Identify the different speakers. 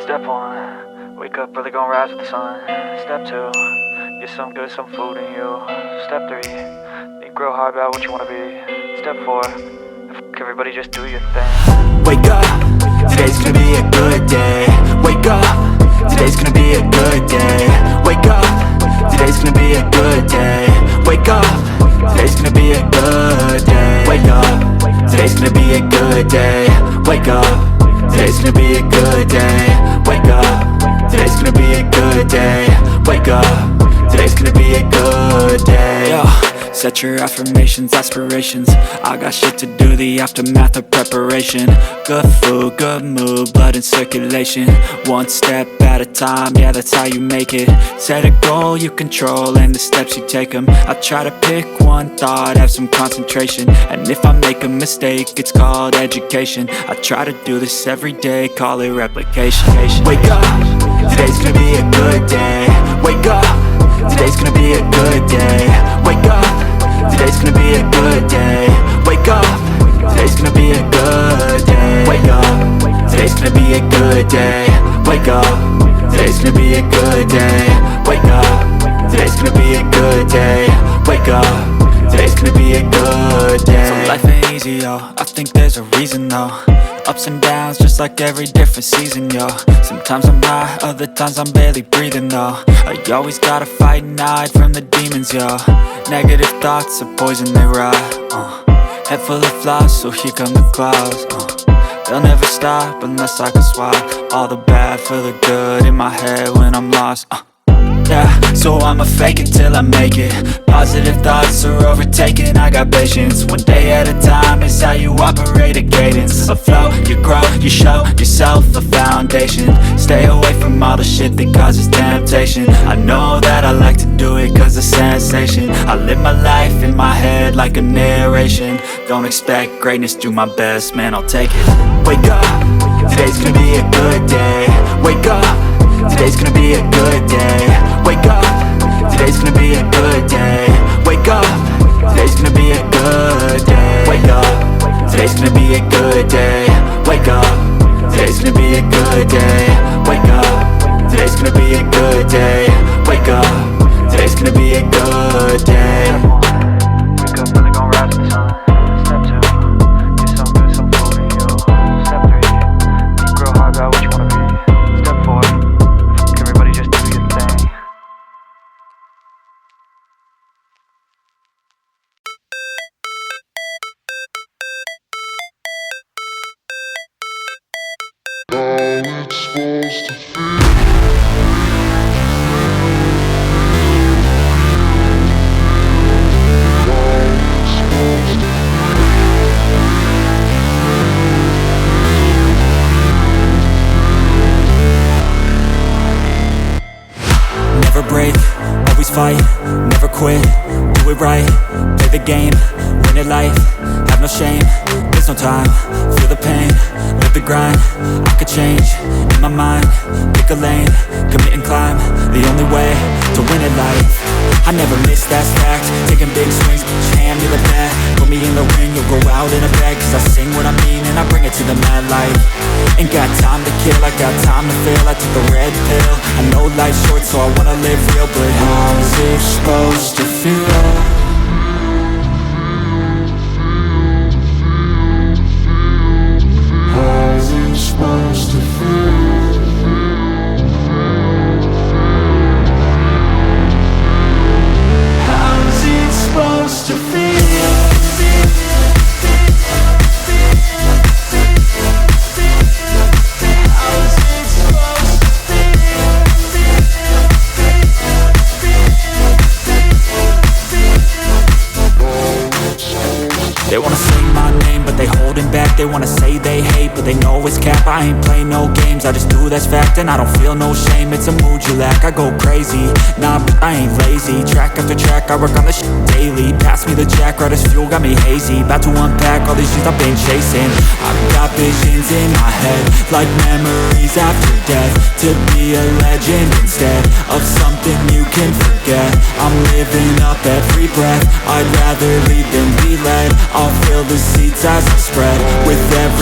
Speaker 1: Step 1, wake up early, gonna rise with the sun. Step 2, get some good, some food in you. Step 3, think real hard about what you wanna be. Step 4, everybody just do your thing.
Speaker 2: Wake up, today's gonna be a good day. Wake up, today's gonna be a good day. Wake up, today's gonna be a good day. Wake up, today's gonna be a good day. Wake up, today's gonna be a good day. Wake up, today's gonna be a good day. Wake up, today's gonna be a good day. Wake up, today's gonna be a good day. Yo, set your affirmations, aspirations. I got shit to do, the aftermath of preparation. Good food, good mood, blood in circulation. One step at a time, yeah, that's how you make it. Set a goal you control and the steps you take them. I try to pick one thought, have some concentration. And if I make a mistake, it's called education. I try to do this every day, call it replication. Wake up, today's gonna be a good day. Wake up, today's gonna be a good day. Wake up, today's gonna be a good day. Wake up, today's gonna be a good day. Wake up, today's gonna be a good day. Wake up, today's gonna be a good day. Wake up, today's gonna be a good day. Wake up, today's gonna be a good day. So life ain't easy, yo, I think there's a reason though. Ups and downs, just like every different season, yo. Sometimes I'm high, other times I'm barely breathing, though. I always gotta fight and hide from the demons, yo. Negative thoughts are poison, they rot. Head full of flies, so here come the clouds. They'll never stop unless I can swap all the bad for the good in my head when I'm lost. Yeah, so I'ma fake it till I make it. Positive thoughts are overtaken, I got patience. One day at a time is how you operate a cadence. A flow, you grow, you show yourself a foundation. Stay away from all the shit that causes temptation. I know that I like to do it cause it's sensation. I live my life in my head like a narration. Don't expect greatness, do my best, man, I'll take it. Wake up, today's gonna be a good day. Wake up, today's gonna be a good day. Wake up, today's gonna be a good day. Wake up, today's gonna be a good day. Wake up, today's gonna be a good day. Wake up, today's gonna be a good day. Wake up, today's gonna be a good day. Wake up, today's gonna be a good day.
Speaker 1: Wake up early, gonna rise with the sun. Step 2, get some good, some food in you. Step 3, think real hard about what you wanna be. Step 4, everybody just do your thing.
Speaker 2: Never break, always fight, never quit, do it right, play the game, win it life, have no shame, there's no time, feel the pain, live the grind, I could change, in my mind, pick a lane, commit and climb, the only way to win it life. I never miss, that's fact, taking big swings, hand me the bat, put me in the ring, you'll go out in a bag, cause I sing what I mean and I bring it to the mad light. Ain't got time to kill, I got time to feel, I took the red pill, I know life's short so I wanna live real, but how's it supposed to feel? How's it supposed to feel? How's it supposed to feel? They wanna say my name, but they holding back. They wanna say they hate, but they know it's cap. I ain't play no games, I just do that's fact. And I don't feel no shame, it's a mood you lack. I go crazy, nah, but I ain't lazy. Track after track, I work on this shit daily. Pass me the jack, right as fuel, got me hazy. About to unpack all these things I've been chasing. I've got visions in my head, like memories after death. To be a legend instead of something you can forget. I'm living up every breath, I'd rather lead than be led. I'll fill the seats as I spread with every